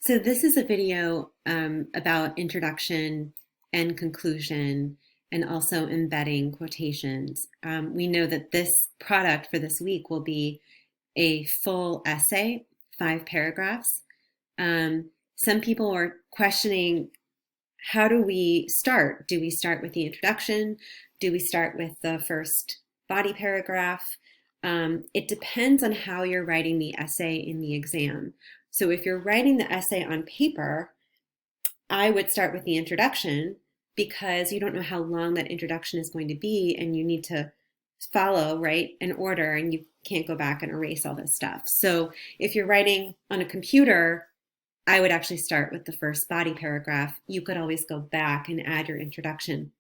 So this is a video about introduction and conclusion and also embedding quotations. We know that this product for this week will be a full essay, 5 paragraphs. Some people are questioning, how do we start? Do we start with the introduction? Do we start with the first body paragraph? It depends on how you're writing the essay in the exam. So if you're writing the essay on paper, I would start with the introduction because you don't know how long that introduction is going to be and you need to follow, right, an order, and you can't go back and erase all this stuff. So if you're writing on a computer, I would actually start with the first body paragraph. You could always go back and add your introduction.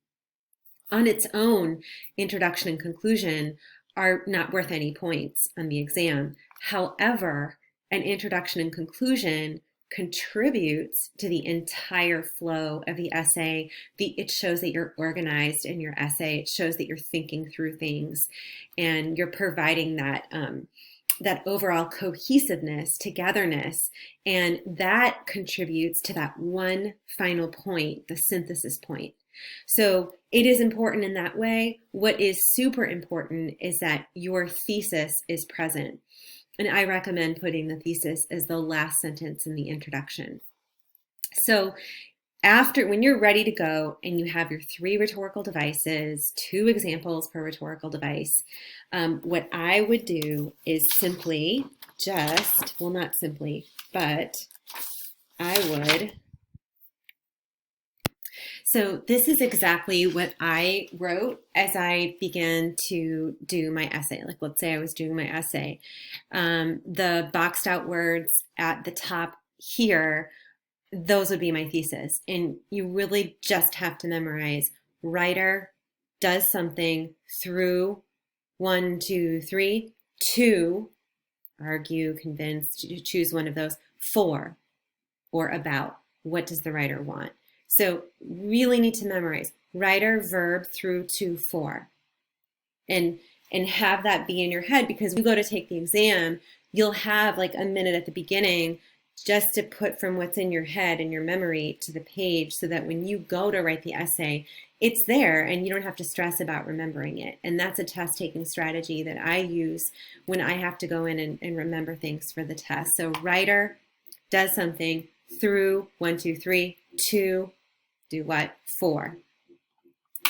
On its own, introduction and conclusion are not worth any points on the exam. However, an introduction and conclusion contributes to the entire flow of the essay. It shows that you're organized in your essay. It shows that you're thinking through things and you're providing that overall cohesiveness, togetherness, and that contributes to that one final point, the synthesis point. So it is important in that way. What is super important is that your thesis is present. And I recommend putting the thesis as the last sentence in the introduction. So when you're ready to go and you have your 3 rhetorical devices, 2 examples per rhetorical device, what I would do is simply not simply, but I would. So this is exactly what I wrote as I began to do my essay. Like, let's say I was doing my essay. The boxed out words at the top here, those would be my thesis. And you really just have to memorize writer does something through 1, 2, 3, 2, argue, convince, choose one of those, 4, or about. What does the writer want? So really need to memorize writer, verb, through, to, 4. And have that be in your head, because when you go to take the exam, you'll have like a minute at the beginning just to put from what's in your head and your memory to the page, so that when you go to write the essay, it's there and you don't have to stress about remembering it. And that's a test taking strategy that I use when I have to go in and remember things for the test. So writer does something through 1, 2, 3, 2, do what? 4.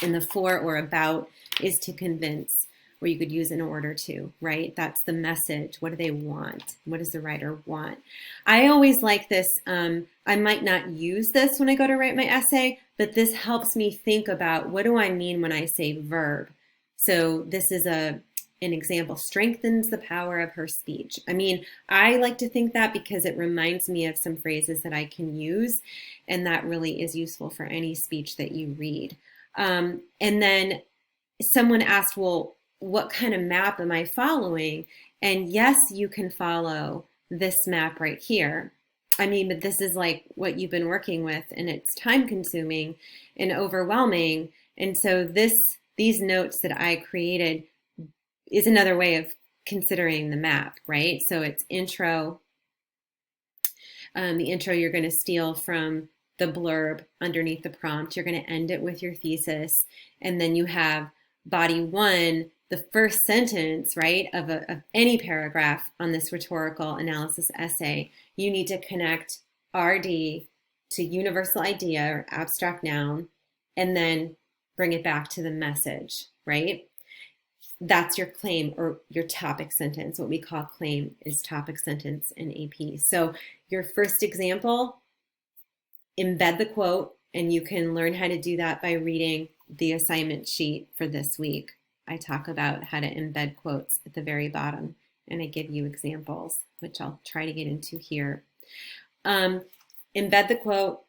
And the 4 or about is to convince, or you could use in order to, right? That's the message. What do they want? What does the writer want? I always like this. I might not use this when I go to write my essay, but this helps me think about, what do I mean when I say verb? So this is an example, strengthens the power of her speech. I mean, I like to think that because it reminds me of some phrases that I can use, and that really is useful for any speech that you read. And then someone asked, well, what kind of map am I following? And yes, you can follow this map right here. I mean, but this is like what you've been working with, and it's time consuming and overwhelming. And so these notes that I created is another way of considering the map, right? So it's intro. The intro you're going to steal from the blurb underneath the prompt. You're going to end it with your thesis. And then you have body 1, the first sentence, right, of any paragraph on this rhetorical analysis essay. You need to connect RD to universal idea or abstract noun, and then bring it back to the message, right? That's your claim or your topic sentence. What we call claim is topic sentence in AP. So your first example, embed the quote, and you can learn how to do that by reading the assignment sheet for this week. I talk about how to embed quotes at the very bottom, and I give you examples, which I'll try to get into here. Embed the quote,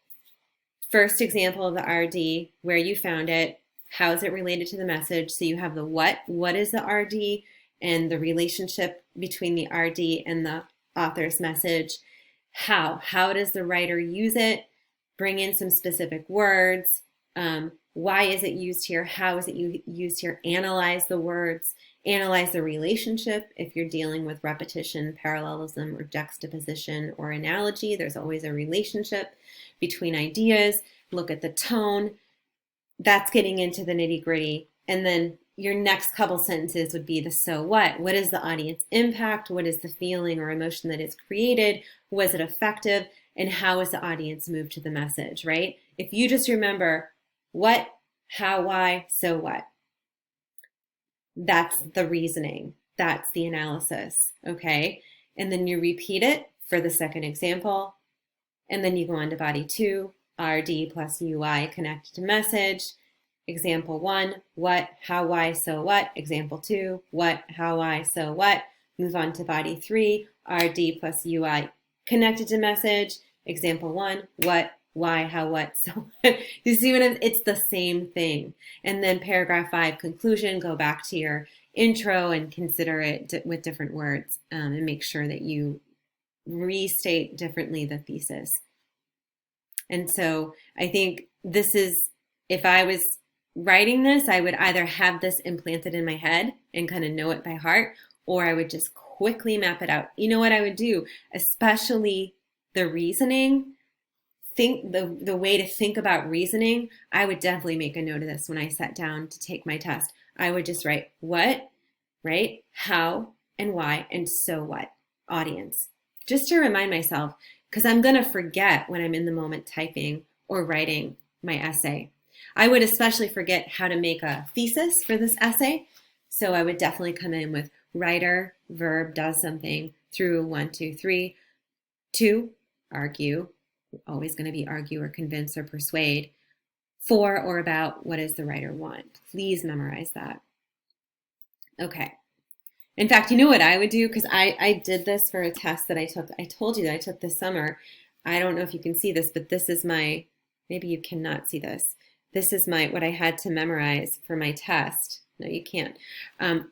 first example of the RD, where you found it, how is it related to the message? So you have the what is the RD, and the relationship between the RD and the author's message. How does the writer use it? Bring in some specific words. Why is it used here? How is it used here? Analyze the words, analyze the relationship. If you're dealing with repetition, parallelism, or juxtaposition or analogy, there's always a relationship between ideas. Look at the tone. That's getting into the nitty-gritty. And then your next couple sentences would be the so what. What is the audience impact? What is the feeling or emotion that is created? Was it effective? And how is the audience moved to the message, right? If you just remember what, how, why, so what, that's the reasoning. That's the analysis, okay? And then you repeat it for the second example. And then you go on to body 2, RD plus UI connected to message. Example 1, what, how, why, so what. Example 2, what, how, why, so what. Move on to body 3, RD plus UI connected to message. Example 1, what, why, how, what, so what. You see what it's the same thing. And then paragraph 5, conclusion, go back to your intro and consider it with different words, and make sure that you restate differently the thesis. And so I think this is, if I was writing this, I would either have this implanted in my head and kind of know it by heart, or I would just quickly map it out. You know what I would do? Especially the reasoning, the way to think about reasoning, I would definitely make a note of this when I sat down to take my test. I would just write what, right? How and why, and so what, audience. Just to remind myself, because I'm going to forget when I'm in the moment typing or writing my essay. I would especially forget how to make a thesis for this essay. So I would definitely come in with writer, verb, does something, through 1, 2, 3, 2, argue, always going to be argue or convince or persuade, for or about, what does the writer want? Please memorize that. Okay. In fact, you know what I would do? Because I did this for a test that I took. I told you that I took this summer. I don't know if you can see this, but this is my, maybe you cannot see this. This is my, what I had to memorize for my test. No, you can't.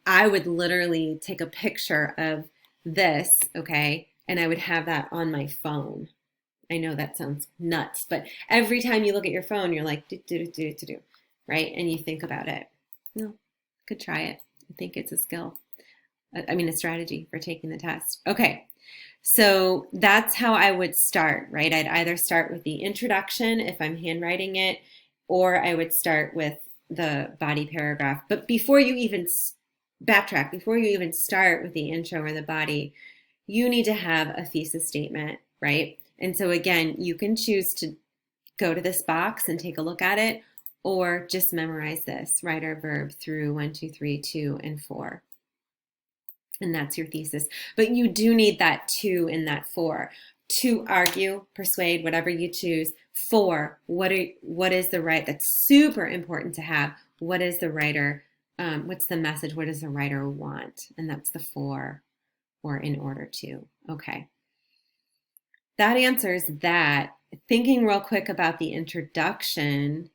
I would literally take a picture of this, okay? And I would have that on my phone. I know that sounds nuts, but every time you look at your phone, you're like, do, right? And you think about it. No, could try it. I think it's a skill. I mean, a strategy for taking the test. Okay, so that's how I would start, right? I'd either start with the introduction if I'm handwriting it, or I would start with the body paragraph. But before you even backtrack, before you even start with the intro or the body, you need to have a thesis statement, right? And so again, you can choose to go to this box and take a look at it, or just memorize this, writer, verb, through 1, 2, 3, 2, and 4. And that's your thesis. But you do need that 2 and that 4. To argue, persuade, whatever you choose. 4, what is the right? That's super important to have. What is the writer? What's the message? What does the writer want? And that's the 4, or in order to. Okay. That answers that. Thinking real quick about the introduction,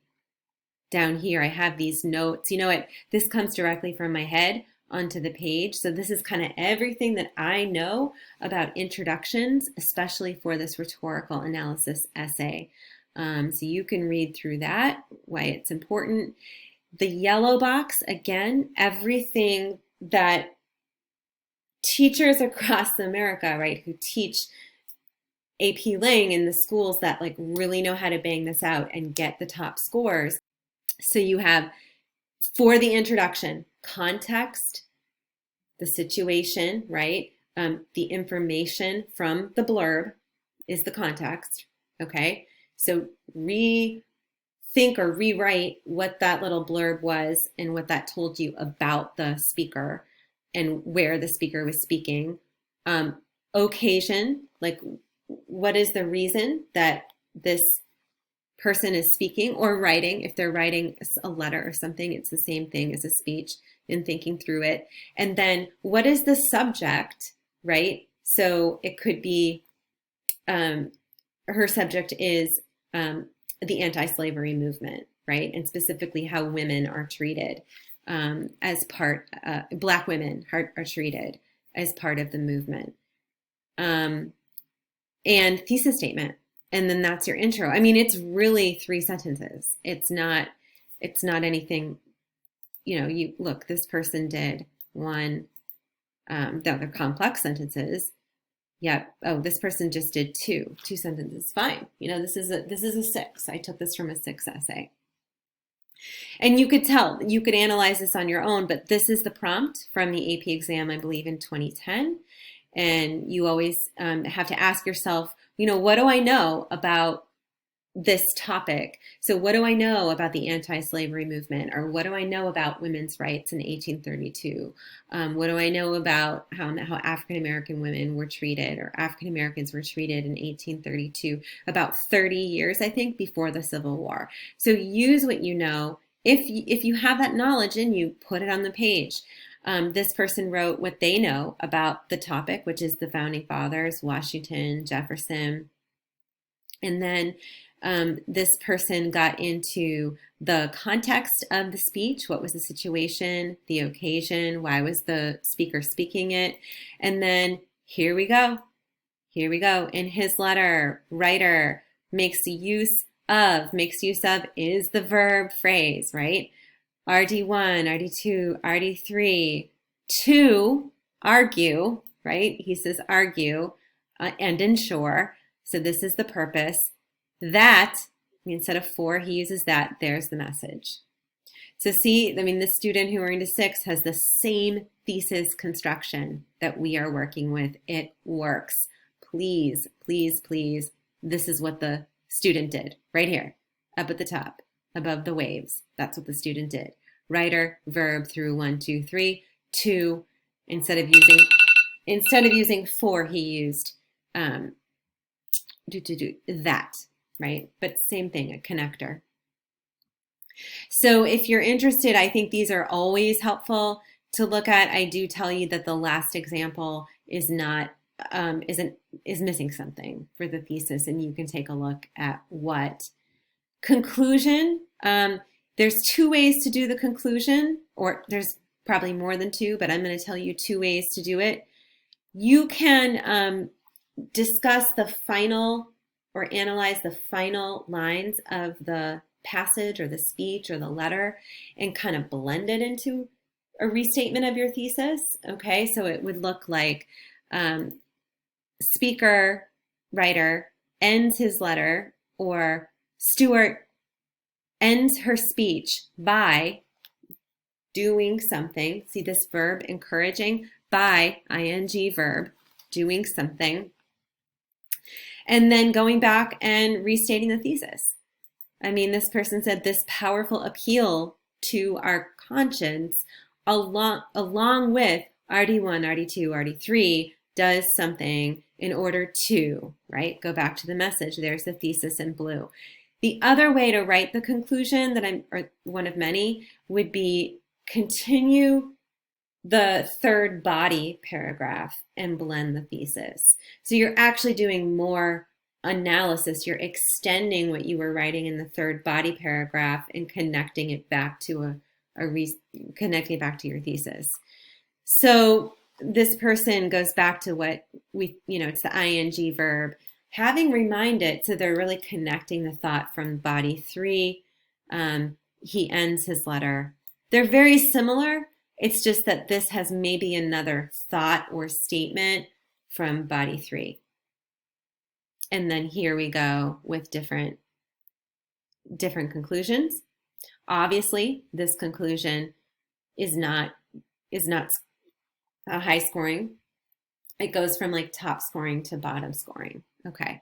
down here I have these notes. You know what? This comes directly from my head onto the page. So this is kind of everything that I know about introductions, especially for this rhetorical analysis essay. So you can read through that, why it's important. The yellow box, again, everything that teachers across America, right, who teach AP Lang in the schools that like really know how to bang this out and get the top scores. So you have, for the introduction, context, the situation, right? The information from the blurb is the context, okay? So rethink or rewrite what that little blurb was and what that told you about the speaker and where the speaker was speaking. Occasion, like what is the reason that this person is speaking or writing? If they're writing a letter or something, it's the same thing as a speech, in thinking through it. And then what is the subject, right? So it could be, her subject is the anti-slavery movement, right? And specifically how women are treated as part, Black women are treated as part of the movement. And thesis statement. And then that's your intro. I mean, it's really 3 sentences. It's not anything, you look, this person did one, they're complex sentences. Yep. Oh, this person just did two sentences. Fine. This is a 6. I took this from a 6 essay. And you could analyze this on your own, but this is the prompt from the AP exam, I believe in 2010. And you always have to ask yourself, what do I know about this topic? So what do I know about the anti-slavery movement? Or what do I know about women's rights in 1832? What do I know about how African-American women were treated, or African-Americans were treated in 1832, about 30 years, I think, before the Civil War. So use what you know. If you have that knowledge in you, put it on the page. This person wrote what they know about the topic, which is the founding fathers, Washington, Jefferson. And then this person got into the context of the speech. What was the situation, the occasion? Why was the speaker speaking it? And then here we go. In his letter, writer makes use of is the verb phrase, right? RD1, RD2, RD3, to argue, right? He says argue and ensure. So this is the purpose. That, instead of for, he uses that. There's the message. So see, the student who earned a 6 has the same thesis construction that we are working with. It works. Please, please, please. This is what the student did right here, up at the top, above the waves. That's what the student did. Writer, verb through 1, 2, 3, to. Instead of using for, he used that, right? But same thing, a connector. So if you're interested, I think these are always helpful to look at. I do tell you that the last example is not is missing something for the thesis, and you can take a look at what. Conclusion. There's 2 ways to do the conclusion, or there's probably more than 2, but I'm going to tell you 2 ways to do it. You can discuss the final or analyze the final lines of the passage or the speech or the letter and kind of blend it into a restatement of your thesis. Okay, so it would look like speaker, writer, ends his letter, or Stuart ends her speech by doing something. See this verb, encouraging, by, ing verb, doing something. And then going back and restating the thesis. This person said this powerful appeal to our conscience along with RD1, RD2, RD3 does something in order to, right? Go back to the message. There's the thesis in blue. The other way to write the conclusion or one of many, would be continue the third body paragraph and blend the thesis. So you're actually doing more analysis. You're extending what you were writing in the third body paragraph and connecting it back to connecting it back to your thesis. So this person goes back to what it's the ing verb. Having reminded, so they're really connecting the thought from body 3. He ends his letter. They're very similar. It's just that this has maybe another thought or statement from body 3. And then here we go with different conclusions. Obviously, this conclusion is not a high scoring. It goes from like top scoring to bottom scoring. Okay.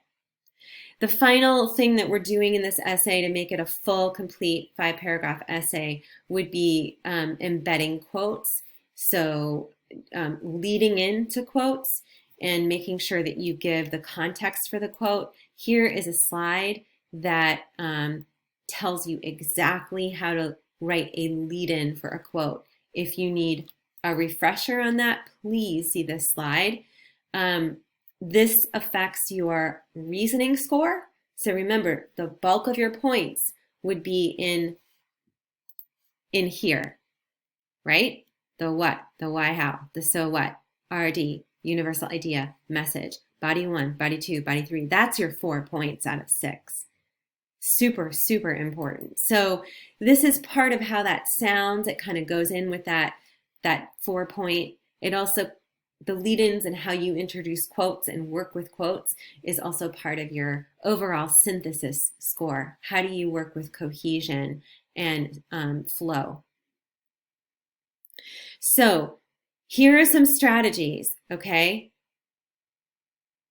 The final thing that we're doing in this essay to make it a full, complete 5-paragraph essay would be embedding quotes. So leading into quotes and making sure that you give the context for the quote. Here is a slide that tells you exactly how to write a lead-in for a quote. If you need a refresher on that, please see this slide. This affects your reasoning score. So remember, the bulk of your points would be in here, right? The what, the why, how, the so what, RD, universal idea, message. body 1, body 2, body 3. That's your 4 points out of 6. Super, super important. So this is part of how that sounds. It kind of goes in with that 4 point. It also, the lead-ins and how you introduce quotes and work with quotes is also part of your overall synthesis score. How do you work with cohesion and flow? So here are some strategies, okay?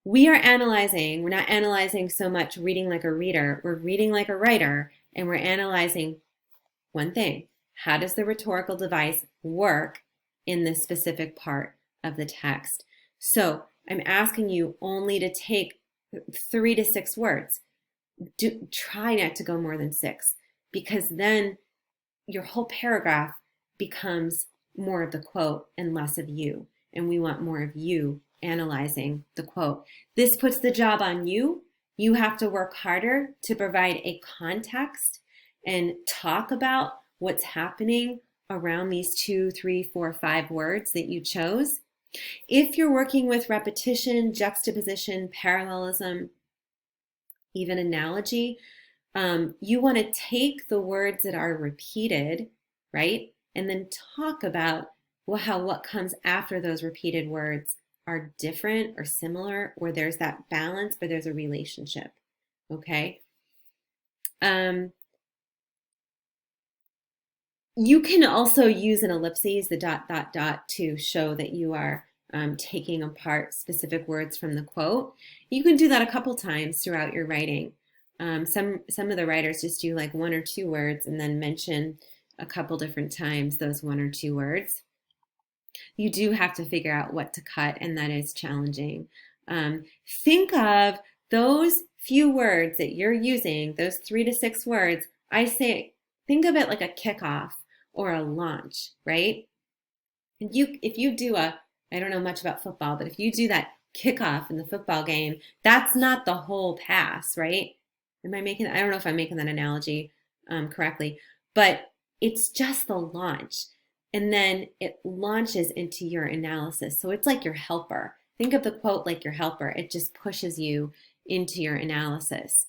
We are analyzing, we're not analyzing so much reading like a reader, we're reading like a writer, and we're analyzing one thing. How does the rhetorical device work in this specific part of the text? So I'm asking you only to take 3 to 6 words. Try not to go more than 6, because then your whole paragraph becomes more of the quote and less of you. And we want more of you analyzing the quote. This puts the job on you. You have to work harder to provide a context and talk about what's happening around these 2, 3, 4, 5 words that you chose. If you're working with repetition, juxtaposition, parallelism, even analogy, you want to take the words that are repeated, right? And then talk about how what comes after those repeated words are different or similar, or there's that balance, but there's a relationship, okay? You can also use an ellipses, the ... to show that you are taking apart specific words from the quote. You can do that a couple times throughout your writing. Some of the writers just do like 1 or 2 words and then mention a couple different times those 1 or 2 words. You do have to figure out what to cut, and that is challenging. Think of those few words that you're using, those 3 to 6 words. I say, think of it like a kickoff or a launch, right? And if you do I don't know much about football, but if you do that kickoff in the football game, that's not the whole pass, right? I don't know if I'm making that analogy correctly, but it's just the launch. And then it launches into your analysis. So it's like your helper. Think of the quote like your helper. It just pushes you into your analysis.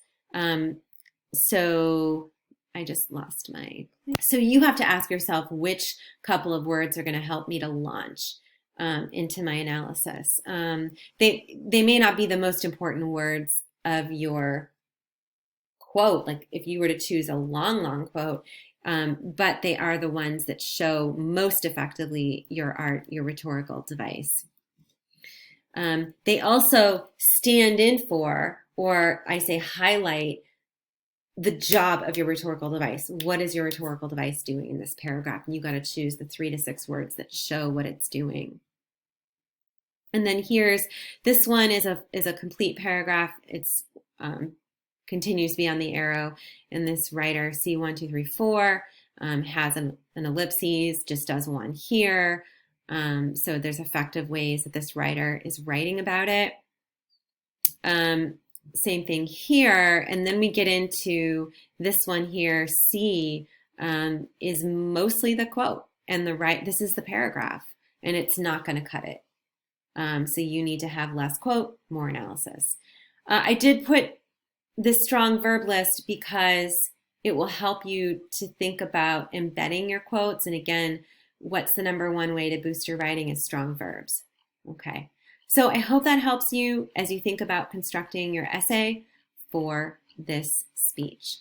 So I just lost my... So you have to ask yourself which couple of words are going to help me to launch into my analysis. They may not be the most important words of your quote, like if you were to choose a long quote, but they are the ones that show most effectively your rhetorical device. They also stand in for, or I say highlight, the job of your rhetorical device. What is your rhetorical device doing in this paragraph? And you got to choose the 3 to 6 words that show what it's doing. And then this one is a complete paragraph. It's continues beyond the arrow, and this writer, C1, 2, 3, 4, has an ellipses, just does one here. So there's effective ways that this writer is writing about it. Same thing here, and then we get into this one here, C, is mostly the quote, and this is the paragraph, and it's not going to cut it. So you need to have less quote, more analysis. I did put this strong verb list because it will help you to think about embedding your quotes. And again, what's the #1 way to boost your writing is strong verbs. Okay, so I hope that helps you as you think about constructing your essay for this speech.